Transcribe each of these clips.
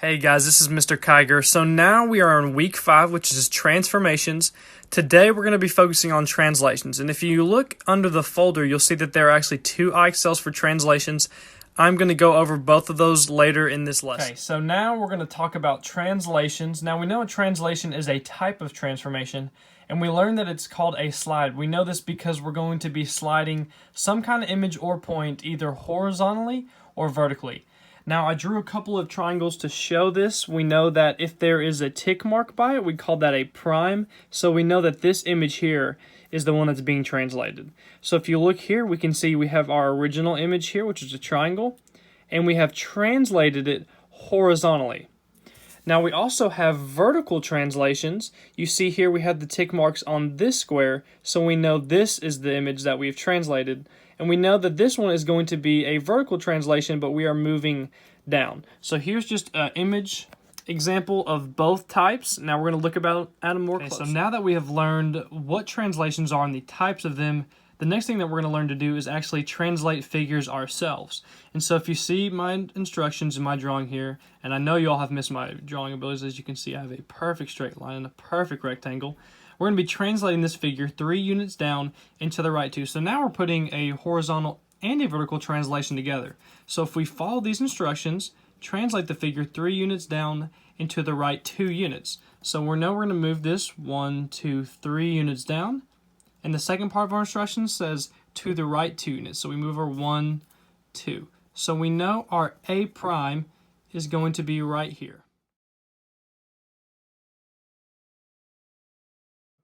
Hey guys, this is Mr. Kiger. So now we are on week 5, which is transformations. Today we're going to be focusing on translations. And if you look under the folder, you'll see that there are actually 2 IXLs for translations. I'm going to go over both of those later in this lesson. Okay, so now we're going to talk about translations. Now we know a translation is a type of transformation, and we learned that it's called a slide. We know this because we're going to be sliding some kind of image or point either horizontally or vertically. Now, I drew a couple of triangles to show this. We know that if there is a tick mark by it, we call that a prime. So we know that this image here is the one that's being translated. So if you look here, we can see we have our original image here, which is a triangle, and we have translated it horizontally. Now, we also have vertical translations. You see here we have the tick marks on this square, so we know this is the image that we've translated. And we know that this one is going to be a vertical translation, but we are moving down. So here's just an image example of both types. Now we're going to look at them more closely. So now that we have learned what translations are and the types of them, the next thing that we're going to learn to do is actually translate figures ourselves. And so if you see my instructions in my drawing here, and I know you all have missed my drawing abilities, as you can see I have a perfect straight line and a perfect rectangle. We're going to be translating this figure 3 units down into the right 2. So now we're putting a horizontal and a vertical translation together. So if we follow these instructions, translate the figure 3 units down into the right 2 units. So we're going to move this 1, 2, 3 units down. And the second part of our instructions says to the right 2 units. So we move our 1, 2. So we know our A prime is going to be right here.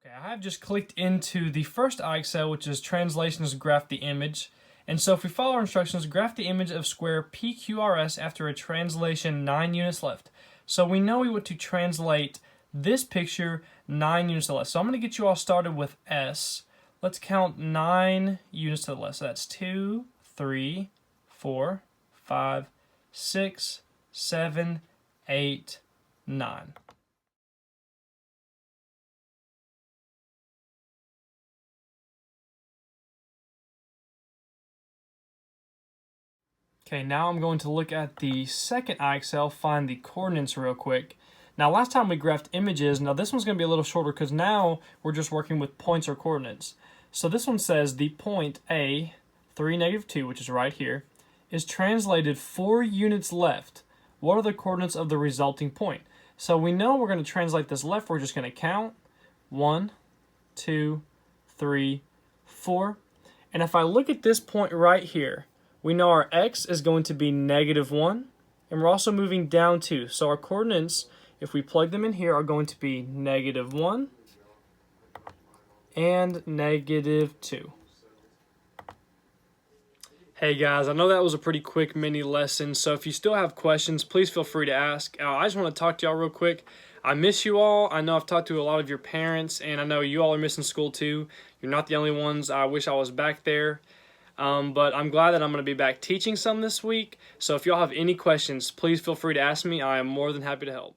Okay, I have just clicked into the first IXL, which is translations graph the image. And so if we follow our instructions, graph the image of square PQRS after a translation 9 units left. So we know we want to translate this picture 9 units to the left. So I'm going to get you all started with S. Let's count 9 units to the left. So that's 2, 3, 4, 5, 6, 7, 8, 9. Okay, now I'm going to look at the second IXL, find the coordinates real quick. Now, last time we graphed images. Now, this one's going to be a little shorter because now we're just working with points or coordinates. So this one says the point A, 3, -2, which is right here, is translated 4 units left. What are the coordinates of the resulting point? So we know we're going to translate this left. We're just going to count 1, 2, 3, 4. And if I look at this point right here, we know our x is going to be -1, and we're also moving down 2. So our coordinates, if we plug them in here, are going to be -1 and -2. Hey guys, I know that was a pretty quick mini lesson, so if you still have questions, please feel free to ask. I just want to talk to y'all real quick. I miss you all. I know I've talked to a lot of your parents, and I know you all are missing school too. You're not the only ones. I wish I was back there. But I'm glad that I'm going to be back teaching some this week. So if y'all have any questions, please feel free to ask me. I am more than happy to help.